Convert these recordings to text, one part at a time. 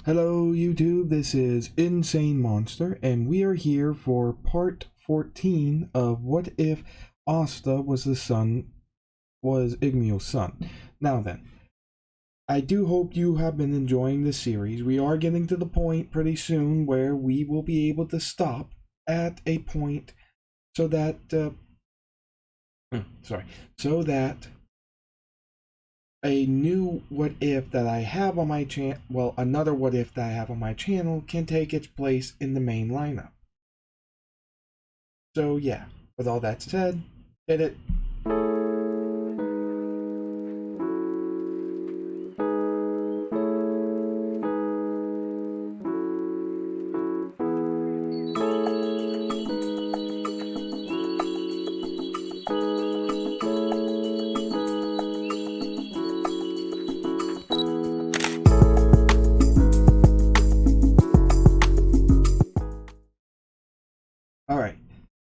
Hello YouTube, this is Insane Monster, and we are here for part 14 of What If Asta was Igneel's son. Now then, I do hope you have been enjoying this series. We are getting to the point pretty soon where we will be able to stop at a point so that, so that a new what if that I have on my channel, well, another what if that I have on my channel can take its place in the main lineup. So yeah, with all that said, hit it. Alright,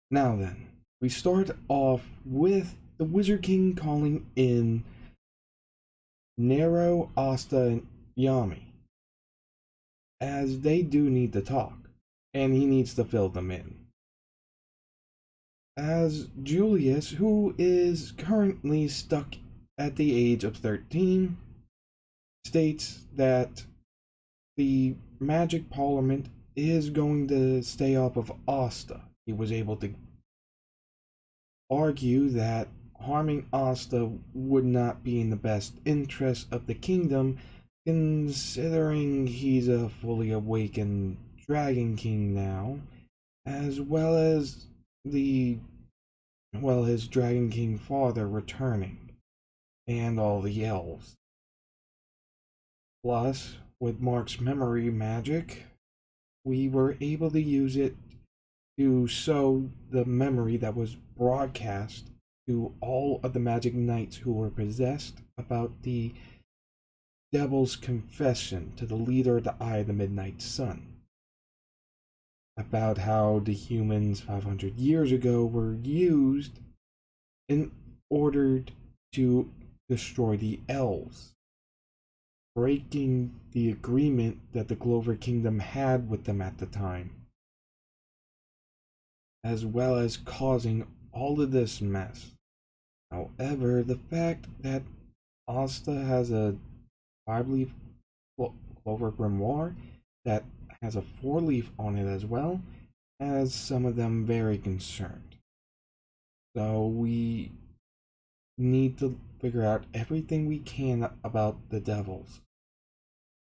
now then, we start off with the Wizard King calling in Nero, Asta, and Yami, as they do need to talk, and he needs to fill them in. As Julius, who is currently stuck at the age of 13, states that the Magic Parliament is going to stay off of Asta. He was able to argue that harming Asta would not be in the best interest of the kingdom, considering he's a fully awakened Dragon King now, as well as his Dragon King father returning, and all the elves. Plus, with Mark's memory magic, we were able to use it to sow the memory that was broadcast to all of the magic knights who were possessed about the devil's confession to the leader of the Eye of the Midnight Sun, about how the humans 500 years ago were used in order to destroy the elves, breaking the agreement that the Clover Kingdom had with them at the time, as well as causing all of this mess. However, the fact that Asta has a 5-leaf Clover grimoire that has a 4-leaf on it as well has some of them very concerned. So we need to figure out everything we can about the devils.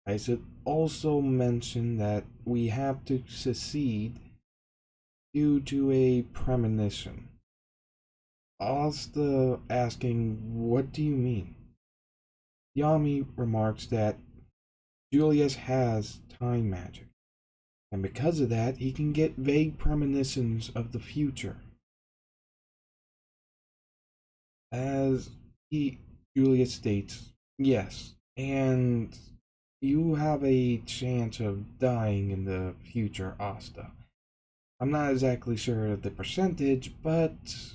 I should also mention that we have to secede due to a premonition. Asta asking, "What do you mean?" Yami remarks that Julius has time magic, and because of that, he can get vague premonitions of the future. As Julius states, "Yes, and you have a chance of dying in the future, Asta. I'm not exactly sure of the percentage, but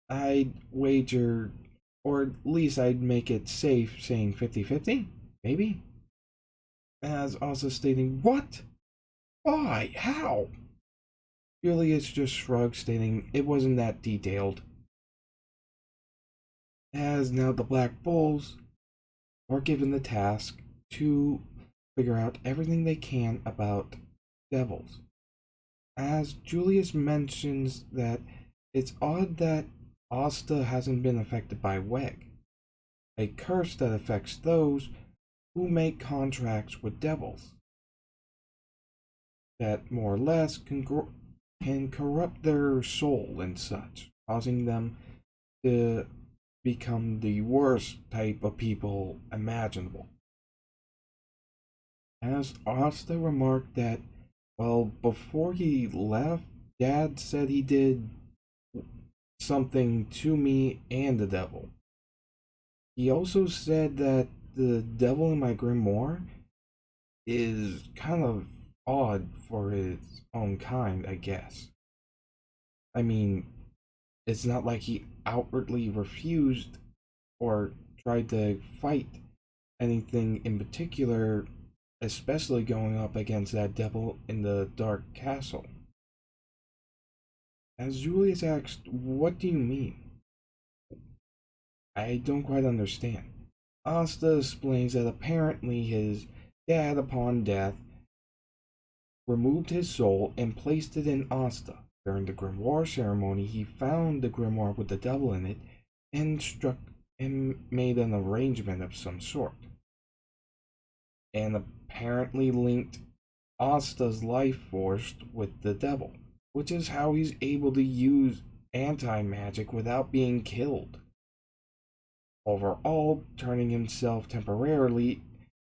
I'd wager, or at least I'd make it safe saying 50-50, maybe?" As also stating, "What? Why? How?" Julius just shrugs, stating it wasn't that detailed. As now the Black Bulls are given the task to figure out everything they can about devils. As Julius mentions that it's odd that Asta hasn't been affected by Weg, a curse that affects those who make contracts with devils, that more or less can corrupt their soul and such, causing them to become the worst type of people imaginable. As Asta remarked that, well, before he left, Dad said he did something to me and the devil. He also said that the devil in my grimoire is kind of odd for its own kind, I guess. I mean, it's not like he outwardly refused or tried to fight anything in particular, especially going up against that devil in the dark castle. As Julius asked, "What do you mean?" "I don't quite understand." Asta explains that apparently his dad, upon death, removed his soul and placed it in Asta. During the grimoire ceremony, he found the grimoire with the devil in it and struck and made an arrangement of some sort, and apparently linked Asta's life force with the devil, which is how he's able to use anti magic without being killed, overall turning himself temporarily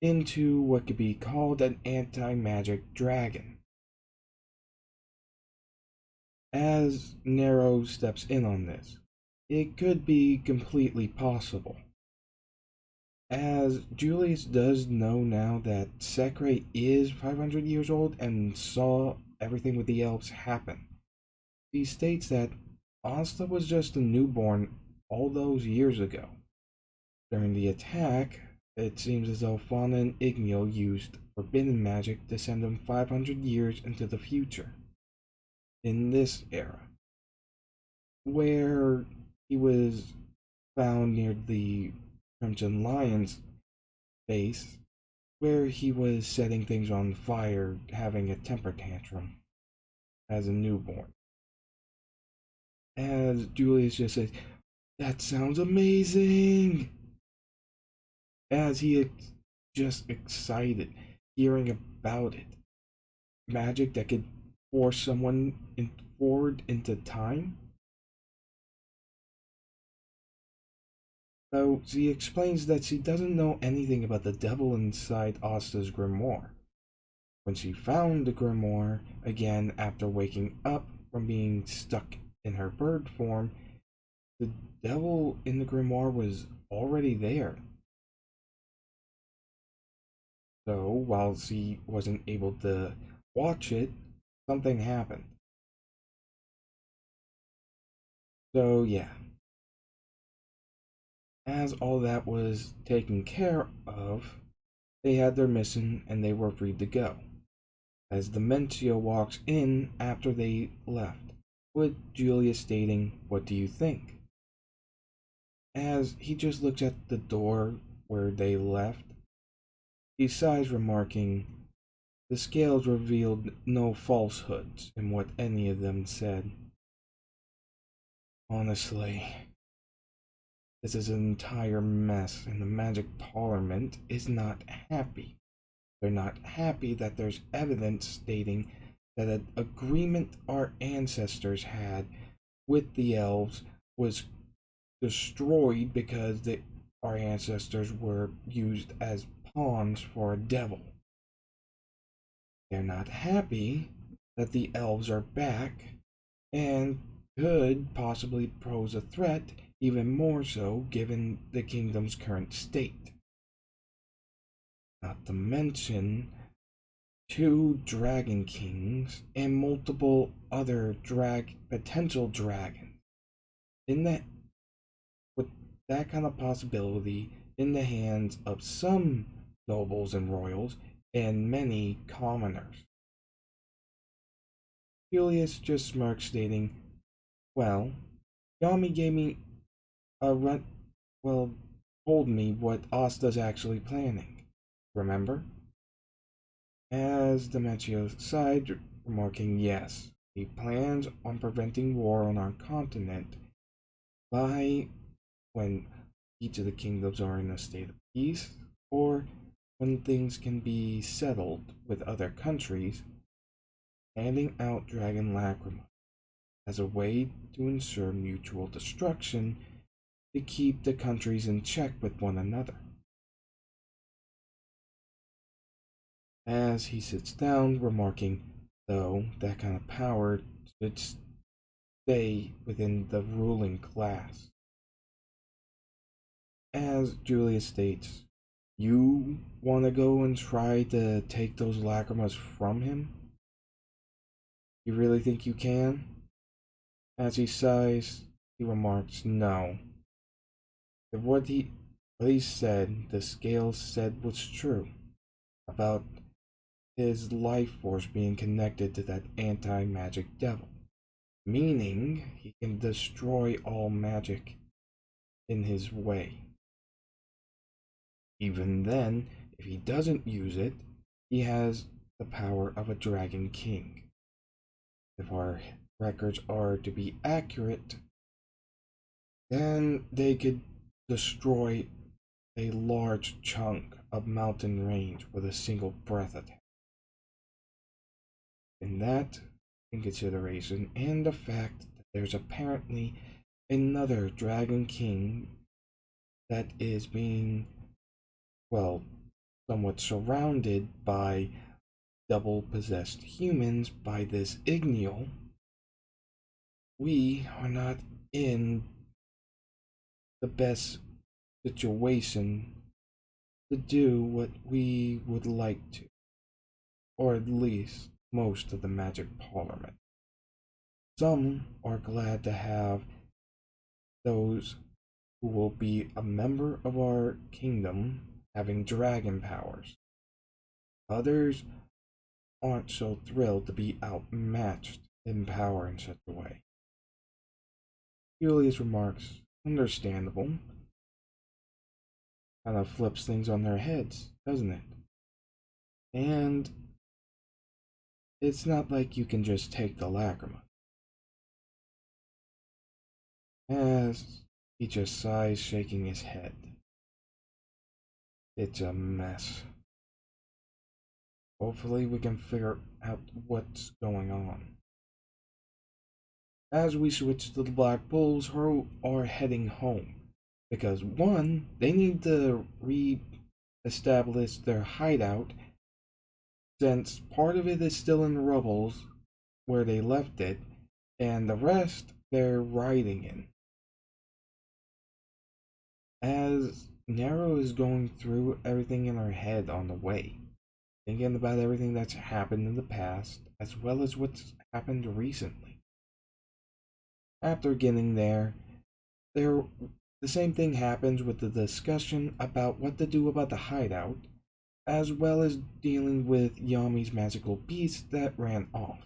into what could be called an anti magic dragon. As Nero steps in on this, it could be completely possible, as Julius does know now that Sacre is 500 years old and saw everything with the elves happen. He states that Asta was just a newborn all those years ago. During the attack, it seems as though Fauna and Igneel used forbidden magic to send him 500 years into the future. In this era, where he was found near the Crimson Lion's base, where he was setting things on fire, having a temper tantrum as a newborn. As Julius just says, "That sounds amazing!" As he is just excited hearing about it. Magic that could force someone forward into time. So she explains that she doesn't know anything about the devil inside Asta's grimoire. When she found the grimoire again after waking up from being stuck in her bird form, the devil in the grimoire was already there. So while she wasn't able to watch it, something happened. So yeah, as all that was taken care of, they had their mission and they were free to go. As Dementio walks in after they left, with Julius stating, "What do you think?" As he just looks at the door where they left, he sighs, remarking, "The scales revealed no falsehoods in what any of them said. Honestly, this is an entire mess, and the Magic Parliament is not happy. They're not happy that there's evidence stating that an agreement our ancestors had with the elves was destroyed because our ancestors were used as pawns for a devil. They're not happy that the elves are back and could possibly pose a threat, even more so given the kingdom's current state. Not to mention two dragon kings and multiple other potential dragons. In that, with that kind of possibility in the hands of some nobles and royals and many commoners." Julius just smirks, stating, "Well, Yami gave me a run. Well, told me what Asta's actually planning. Remember?" As Demetrio sighed, remarking, "Yes, he plans on preventing war on our continent by when each of the kingdoms are in a state of peace, or when things can be settled with other countries, handing out dragon lacrima as a way to ensure mutual destruction to keep the countries in check with one another." As he sits down, remarking, "Though that kind of power should stay within the ruling class." As Julius states, "You want to go and try to take those lacrimas from him? You really think you can?" As he sighs, he remarks, "No. If what he What he said, the scales said was true about his life force being connected to that anti-magic devil, meaning he can destroy all magic in his way. Even then, if he doesn't use it, he has the power of a dragon king. If our records are to be accurate, then they could destroy a large chunk of mountain range with a single breath attack. And that, in consideration, and the fact that there's apparently another dragon king that is being, well, somewhat surrounded by double possessed humans by this igneel, we are not in the best situation to do what we would like to, or at least most of the magic parliament. Some are glad to have those who will be a member of our kingdom having dragon powers. Others aren't so thrilled to be outmatched in power in such a way. Julius remarks, understandable. Kind of flips things on their heads, doesn't it? And it's not like you can just take the lacrima. As he just sighs, shaking his head. It's a mess. Hopefully we can figure out what's going on. As we switch to the Black Bulls, who are heading home. Because one, they need to re-establish their hideout, since part of it is still in rubbles where they left it, and the rest they're riding in. As Nero is going through everything in her head on the way, thinking about everything that's happened in the past, as well as what's happened recently. After getting there, the same thing happens with the discussion about what to do about the hideout, as well as dealing with Yami's magical beast that ran off.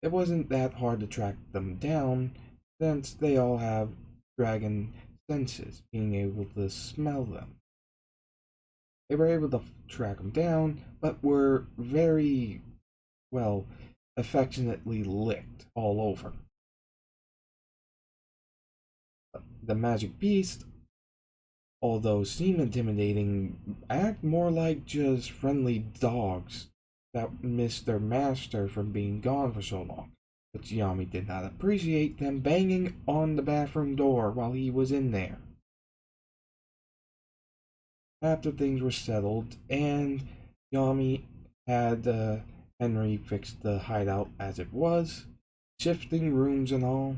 It wasn't that hard to track them down, since they all have dragon senses, being able to smell them. They were able to track them down, but were very, well, affectionately licked all over. The magic beast, although seem intimidating, act more like just friendly dogs that missed their master from being gone for so long. But Yami did not appreciate them banging on the bathroom door while he was in there. After things were settled and Yami had Henry fix the hideout as it was, shifting rooms and all,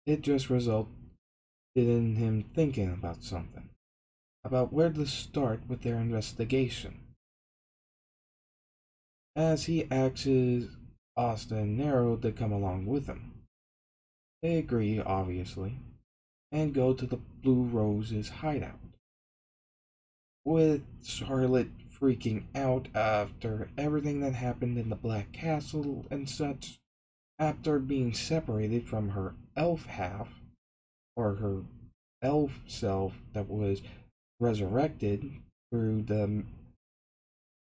it just resulted in him thinking about something, about where to start with their investigation. As he asks Asta and Nero to come along with him. They agree, obviously, and go to the Blue Rose's hideout. With Charlotte freaking out after everything that happened in the Black Castle and such, after being separated from her elf half, or her elf self that was resurrected through the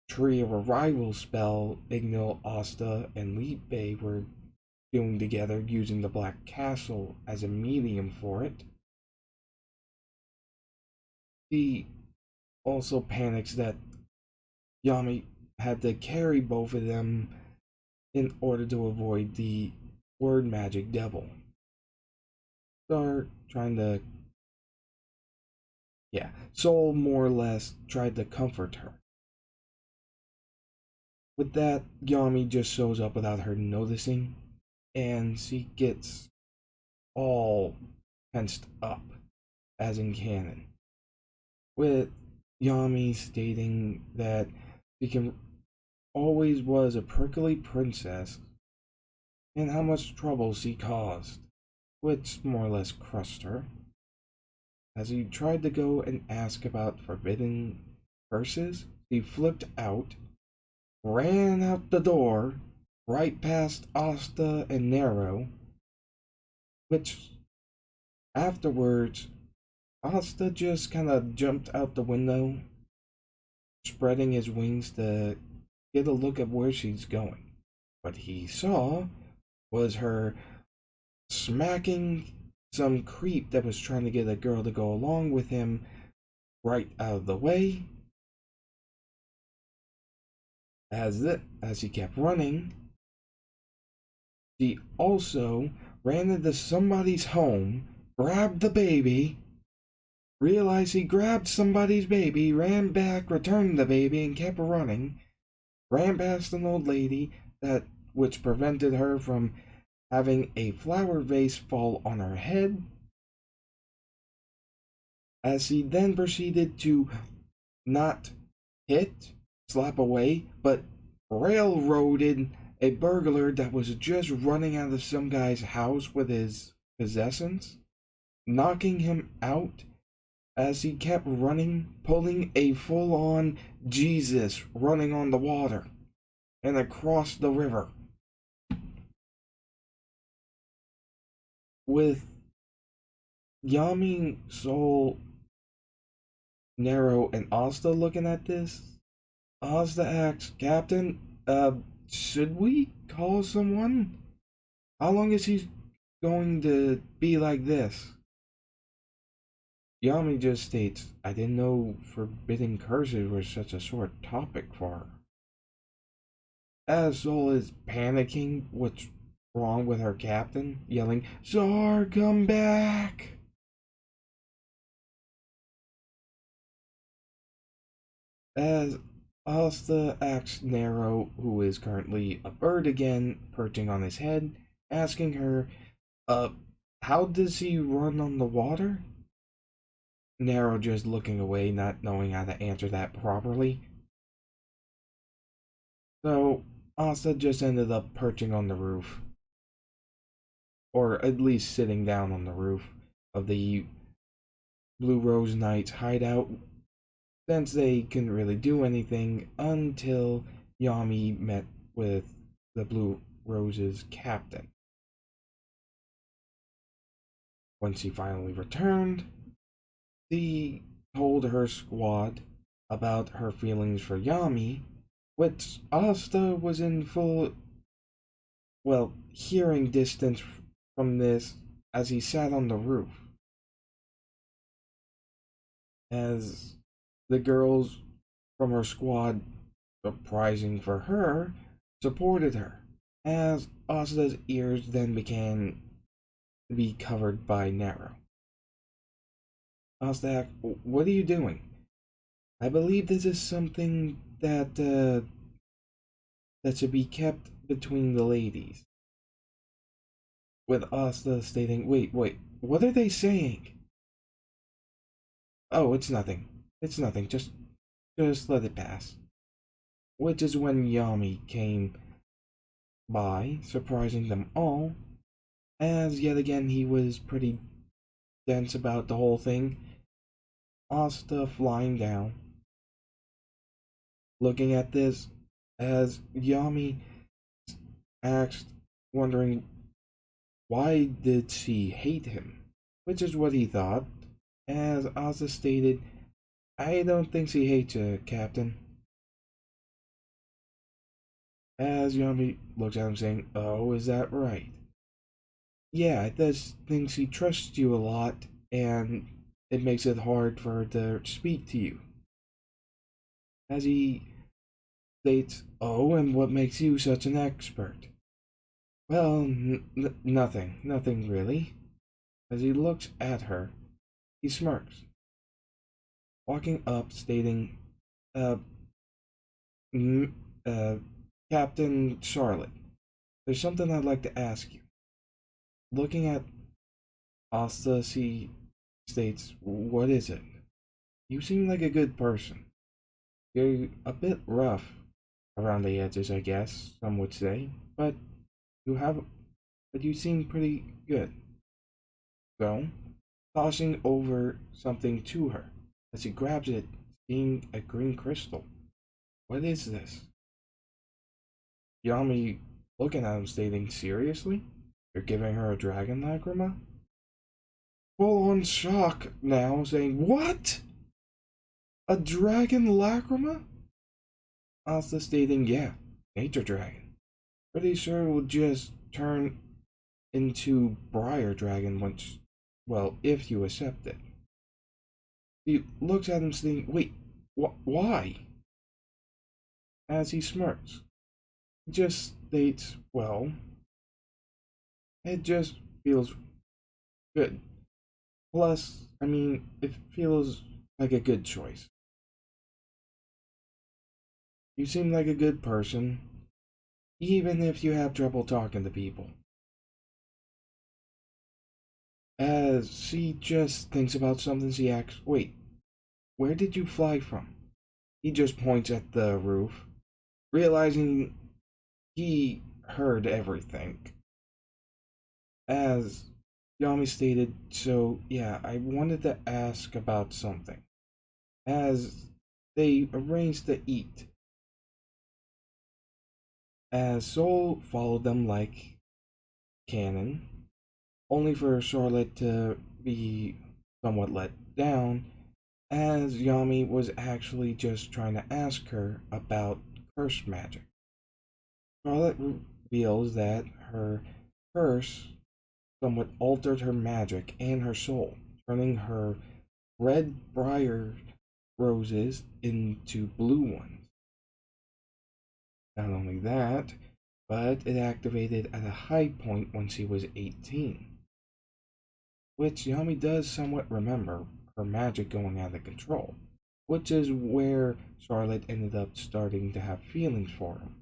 Tree of Arrival spell igneel, Asta, and Lipe were doing together using the Black Castle as a medium for it. He also panics that Yami had to carry both of them in order to avoid the word magic devil. Start trying to, Soul more or less tried to comfort her. With that, Yami just shows up without her noticing, and she gets all tensed up, as in canon. With Yami stating that she always was a prickly princess, and how much trouble she caused, which more or less crushed her. As he tried to go and ask about forbidden curses, he flipped out, ran out the door, right past Asta and Nero, which afterwards, Asta just kind of jumped out the window, spreading his wings to get a look at where she's going. What he saw was her smacking some creep that was trying to get a girl to go along with him right out of the way. As he kept running, he also ran into somebody's home, grabbed the baby, realized he grabbed somebody's baby, ran back, returned the baby, and kept running. Ran past an old lady which prevented her from having a flower vase fall on her head. As he then proceeded to not hit, slap away, but railroaded a burglar that was just running out of some guy's house with his possessions, knocking him out as he kept running, pulling a full-on Jesus running on the water and across the river. With Yami, Soul, Nero, and Asta looking at this, Asta asks, Captain, should we call someone? How long is he going to be like this? Yami just states, I didn't know forbidden curses were such a sore topic for her. As Soul is panicking what's wrong with her captain, yelling, Zar, come back! As Asta asks Nero, who is currently a bird again, perching on his head, asking her, how does he run on the water? Nero just looking away, not knowing how to answer that properly. So, Asta just ended up perching on the roof. Or at least sitting down on the roof of the Blue Rose Knights hideout, since they couldn't really do anything until Yami met with the Blue Rose's captain. Once he finally returned, he told her squad about her feelings for Yami, which Asta was in full, hearing distance from this as he sat on the roof. As the girls from her squad, surprising for her, supported her, as Asta's ears then began to be covered by Nero. Asta, what are you doing? I believe this is something that should be kept between the ladies. With Asta stating, wait, what are they saying? Oh, it's nothing. It's nothing. Just let it pass. Which is when Yami came by, surprising them all, as yet again he was pretty dense about the whole thing. Asta flying down, looking at this, as Yami asked, wondering why did she hate him, which is what he thought, as Asta stated, I don't think she hates you, Captain. As Yami looks at him saying, oh, is that right? Yeah, it does think she trusts you a lot, and it makes it hard for her to speak to you. As he states, oh, and what makes you such an expert? Well, nothing really. As he looks at her, he smirks, walking up, stating, Captain Charlotte, there's something I'd like to ask you. Looking at Asta, she states, what is it? You seem like a good person. You're a bit rough around the edges, I guess, some would say, but you seem pretty good. So, tossing over something to her. As he grabs it, seeing a green crystal. What is this? Yami looking at him, stating, seriously? You're giving her a dragon lacrima? Full on shock now, saying, what? A dragon lacrima? Asta stating, yeah, nature dragon. Pretty sure it will just turn into Briar Dragon once, well, if you accept it. He looks at him saying, wait, why? As he smirks. He just states, well, it just feels good. Plus, I mean, it feels like a good choice. You seem like a good person, even if you have trouble talking to people. As she just thinks about something, she asks, wait, where did you fly from? He just points at the roof, realizing he heard everything. As Yami stated, so yeah, I wanted to ask about something. As they arranged to eat, as Soul followed them like canon, only for Charlotte to be somewhat let down, as Yami was actually just trying to ask her about curse magic. Charlotte reveals that her curse somewhat altered her magic and her soul, turning her red briar roses into blue ones. Not only that, but it activated at a high point when she was 18, which Yami does somewhat remember her magic going out of control, which is where Charlotte ended up starting to have feelings for him.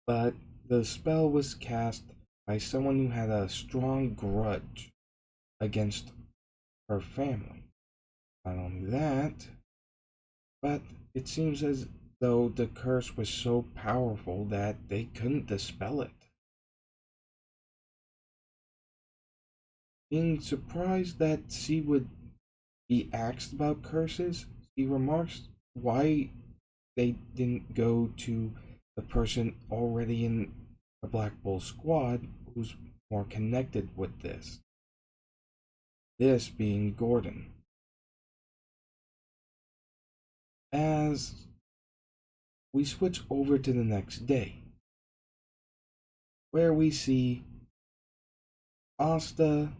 But the spell was cast by someone who had a strong grudge against her family. Not only that, but it seems as though the curse was so powerful that they couldn't dispel it. Being surprised that she would be asked about curses, she remarks why they didn't go to the person already in the Black Bull squad who's more connected with this. This being Gordon. As we switch over to the next day, where we see Asta,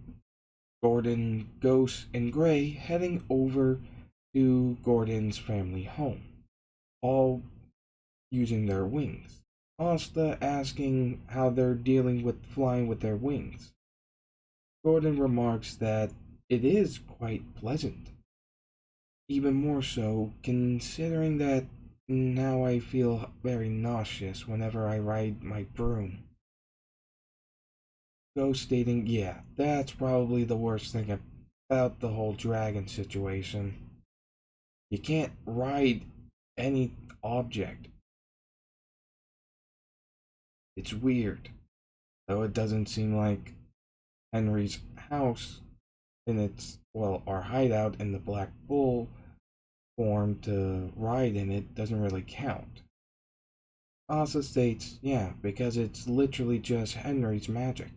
Gordon, Ghost, and Gray heading over to Gordon's family home, all using their wings. Asta asking how they're dealing with flying with their wings. Gordon remarks that it is quite pleasant. Even more so, considering that now I feel very nauseous whenever I ride my broom. Ghost stating, yeah, that's probably the worst thing about the whole dragon situation. You can't ride any object. It's weird, though it doesn't seem like Henry's house in its, well, our hideout in the Black Bull form to ride in it doesn't really count. Asa states, yeah, because it's literally just Henry's magic.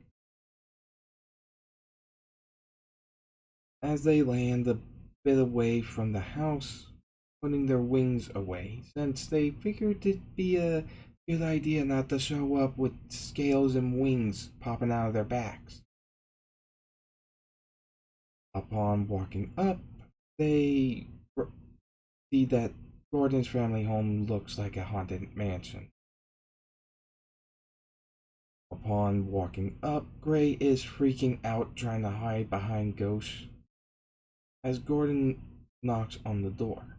As they land a bit away from the house, putting their wings away, since they figured it'd be a good idea not to show up with scales and wings popping out of their backs. Upon walking up, they see that Gordon's family home looks like a haunted mansion. Upon walking up, Gray is freaking out trying to hide behind Ghost as Gordon knocks on the door,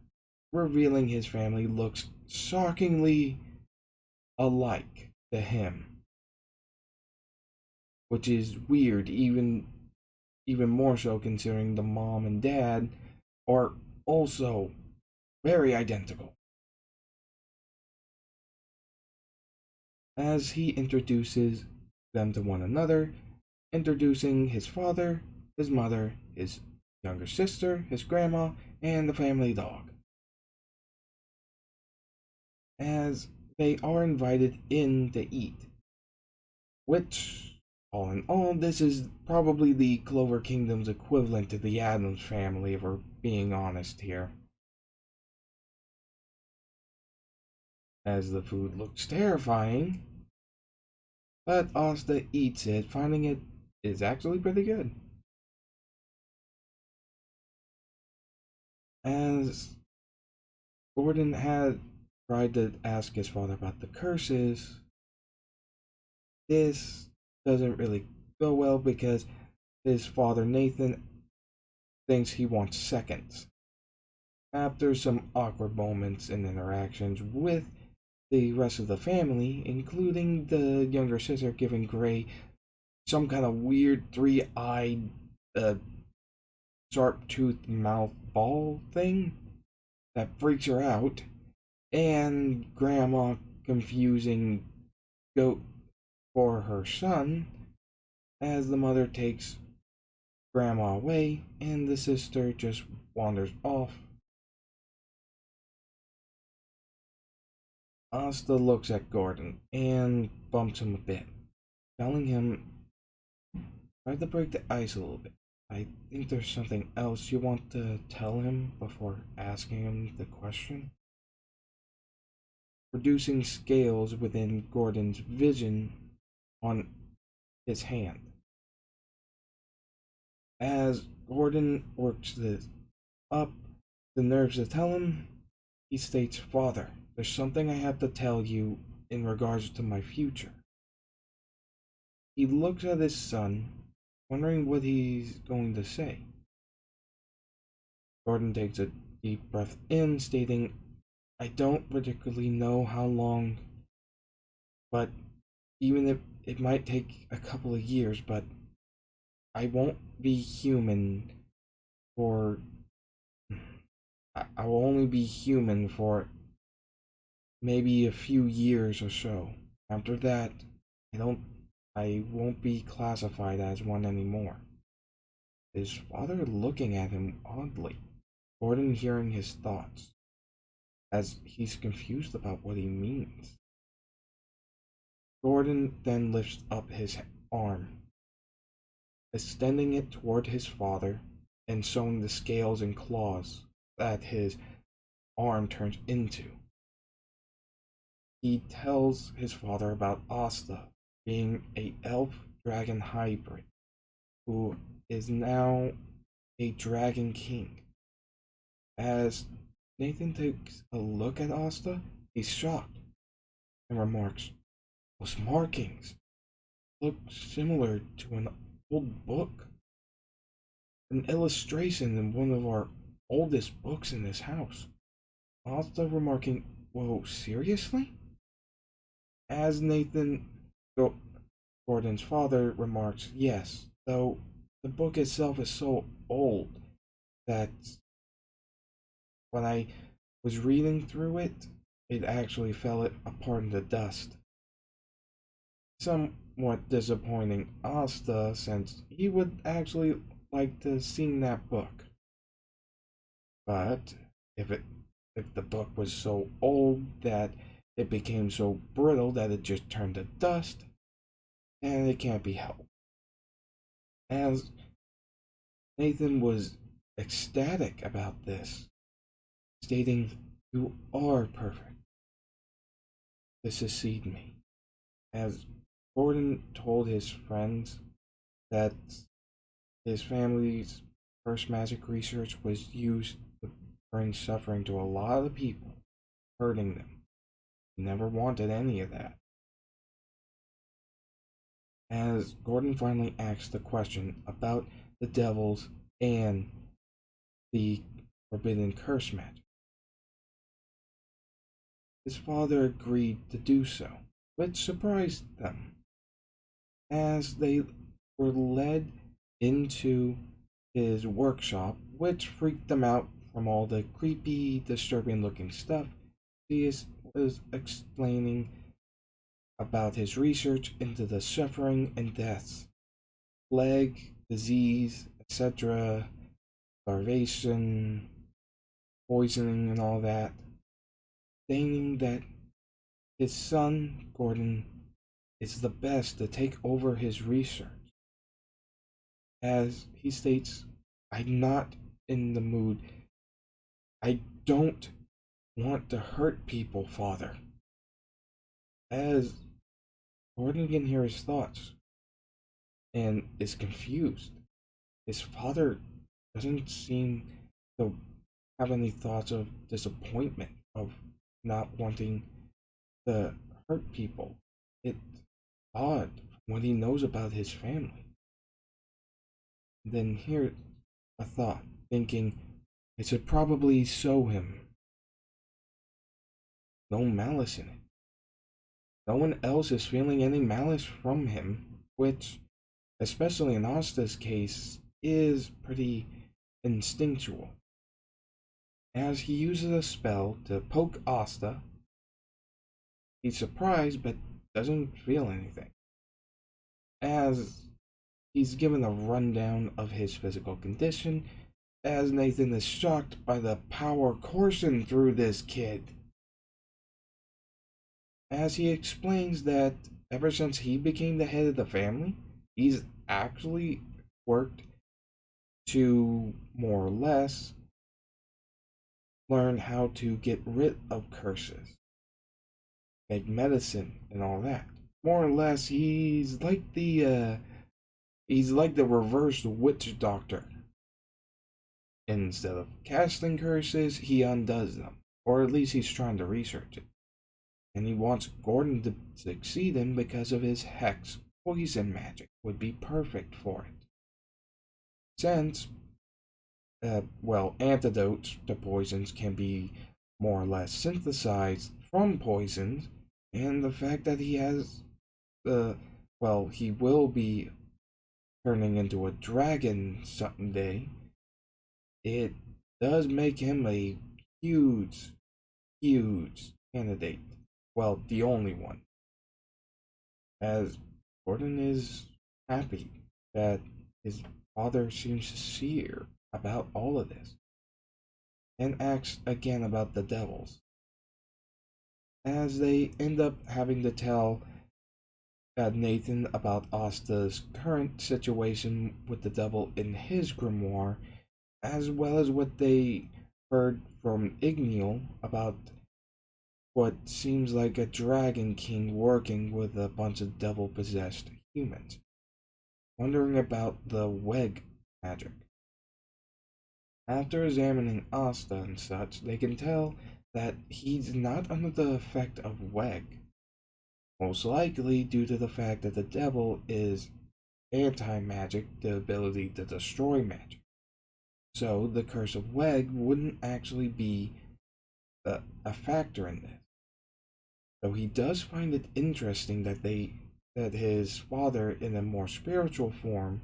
revealing his family looks shockingly alike to him, which is weird, even more so considering the mom and dad are also very identical. As he introduces them to one another introducing his father, his mother, his younger sister, his grandma, and the family dog. As they are invited in to eat, which, all in all, this is probably the Clover Kingdom's equivalent to the Addams family, if we're being honest here. As the food looks terrifying, but Asta eats it, finding it is actually pretty good. As Gordon had tried to ask his father about the curses, this doesn't really go well because his father Nathan thinks he wants seconds. After some awkward moments and interactions with the rest of the family, including the younger sister giving Gray some kind of weird three-eyed, sharp-toothed mouth ball thing that freaks her out, and Grandma confusing goat for her son, as the mother takes Grandma away and the sister just wanders off. Asta looks at Gordon and bumps him a bit, telling him, try to break the ice a little bit. I think there's something else you want to tell him before asking him the question. Producing scales within Gordon's vision on his hand. As Gordon works up the nerves to tell him, he states, Father, there's something I have to tell you in regards to my future. He looks at his son, wondering what he's going to say. Gordon takes a deep breath in, stating, I don't particularly know how long, but even if it might take a couple of years, but I won't be human for. I will only be human for maybe a few years or so. After that, I won't be classified as one anymore. His father looking at him oddly, Gordon hearing his thoughts, as he's confused about what he means. Gordon then lifts up his arm, extending it toward his father and showing the scales and claws that his arm turns into. He tells his father about Asta being a elf dragon hybrid who is now a dragon king. As Nathan takes a look at Asta, he's shocked and remarks, those markings look similar to an old book. An illustration in one of our oldest books in this house. Asta remarking, whoa, seriously? As Gordon's father remarks, yes, though the book itself is so old that when I was reading through it, it actually fell apart into dust. Somewhat disappointing Asta, since he would actually like to see that book. But if the book was so old that it became so brittle that it just turned to dust, and it can't be helped. As Nathan was ecstatic about this, stating, you are perfect to succeed me. As Gordon told his friends that his family's first magic research was used to bring suffering to a lot of people, hurting them. He never wanted any of that. As Gordon finally asked the question about the devils and the forbidden curse magic, his father agreed to do so, which surprised them, as they were led into his workshop, which freaked them out from all the creepy, disturbing looking stuff he was explaining about his research into the suffering and deaths plague, disease, etc., starvation, poisoning, and all that, stating that his son, Gordon, is the best to take over his research. As he states, I'm not in the mood. I don't want to hurt people, father. As Gordon can hear his thoughts and is confused. His father doesn't seem to have any thoughts of disappointment, of not wanting to hurt people. It's odd from what he knows about his family. Then here a thought, thinking I should probably show him no malice in it. No one else is feeling any malice from him, which, especially in Asta's case, is pretty instinctual. As he uses a spell to poke Asta, he's surprised but doesn't feel anything. As he's given a rundown of his physical condition, as Nathan is shocked by the power coursing through this kid. As he explains that ever since he became the head of the family, he's actually worked to more or less learn how to get rid of curses, make medicine, and all that. More or less, he's like the reverse witch doctor. Instead of casting curses, he undoes them, or at least he's trying to research it. And he wants Gordon to succeed in because of his hex poison magic would be perfect for it. Since, antidotes to poisons can be more or less synthesized from poisons, and the fact that he has he will be turning into a dragon someday, it does make him a huge, huge candidate. Well, the only one. As Gordon is happy that his father seems sincere about all of this, and asks again about the devils. As they end up having to tell Nathan about Asta's current situation with the devil in his grimoire, as well as what they heard from Igneel about what seems like a dragon king working with a bunch of devil possessed humans, wondering about the weg magic. After examining Asta and such, they can tell that he's not under the effect of weg, most likely due to the fact that the devil is anti-magic, the ability to destroy magic. So the curse of weg wouldn't actually be a factor in this. Though he does find it interesting that his father, in a more spiritual form,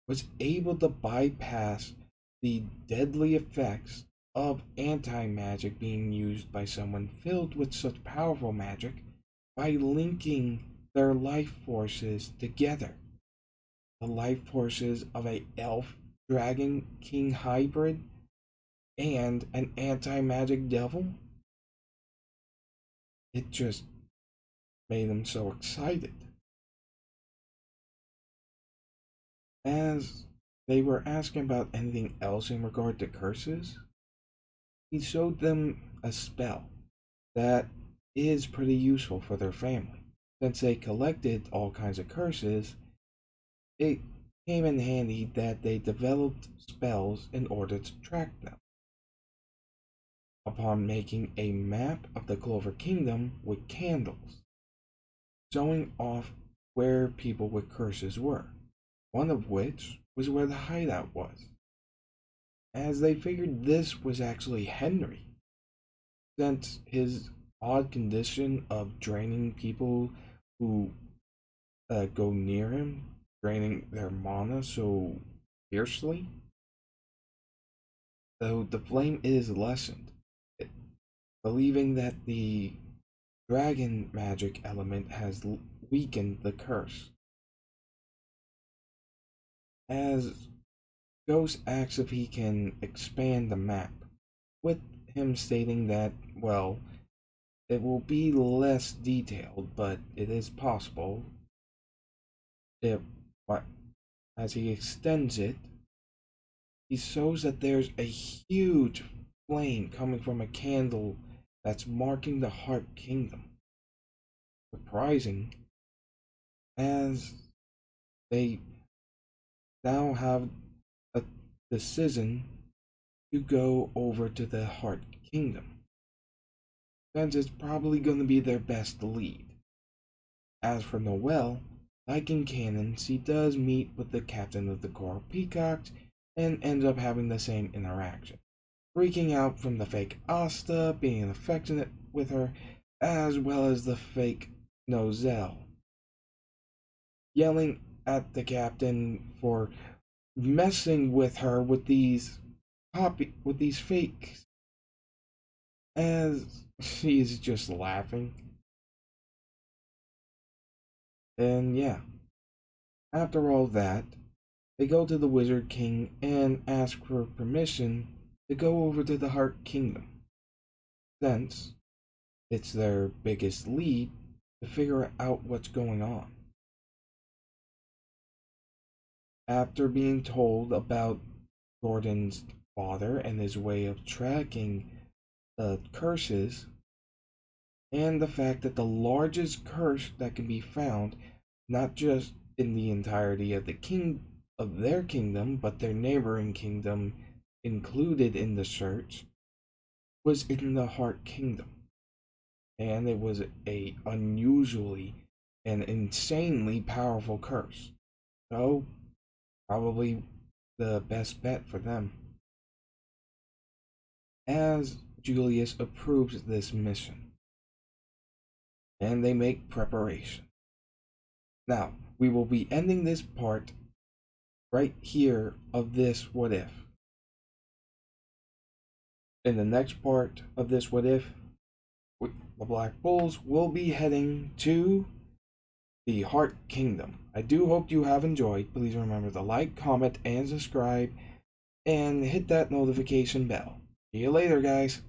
was able to bypass the deadly effects of anti-magic being used by someone filled with such powerful magic by linking their life forces together. The life forces of a elf dragon king hybrid and an anti-magic devil. It just made him so excited. As they were asking about anything else in regard to curses, he showed them a spell that is pretty useful for their family. Since they collected all kinds of curses, it came in handy that they developed spells in order to track them. Upon making a map of the Clover Kingdom with candles, showing off where people with curses were, one of which was where the hideout was, as they figured this was actually Henry, since his odd condition of draining people who go near him, draining their mana so fiercely. Though the flame is lessened, believing that the dragon magic element has weakened the curse. as Ghost asks if he can expand the map, with him stating that, well, it will be less detailed, but it is possible. If, as he extends it, he shows that there's a huge flame coming from a candle that's marking the Heart Kingdom. Surprising, as they now have a decision to go over to the Heart Kingdom, since it's probably going to be their best lead. As for Noelle, like in canon, she does meet with the captain of the Coral Peacocks and ends up having the same interaction, freaking out from the fake Asta being affectionate with her, as well as the fake Nozel, yelling at the captain for messing with her with these fakes, as she is just laughing. And yeah, after all that, they go to the Wizard King and ask for permission to go over to the Heart Kingdom, since it's their biggest lead to figure out what's going on. After being told about Jordan's father and his way of tracking the curses, and the fact that the largest curse that can be found, not just in the entirety of their kingdom, but their neighboring kingdom included in the search, was in the Heart Kingdom. And it was a unusually and insanely powerful curse. So, probably the best bet for them. As Julius approves this mission, and they make preparation. Now, we will be ending this part right here of this What If. In the next part of this What If, the Black Bulls will be heading to the Heart Kingdom. I do hope you have enjoyed. Please remember to like, comment, and subscribe, and hit that notification bell. See you later, guys.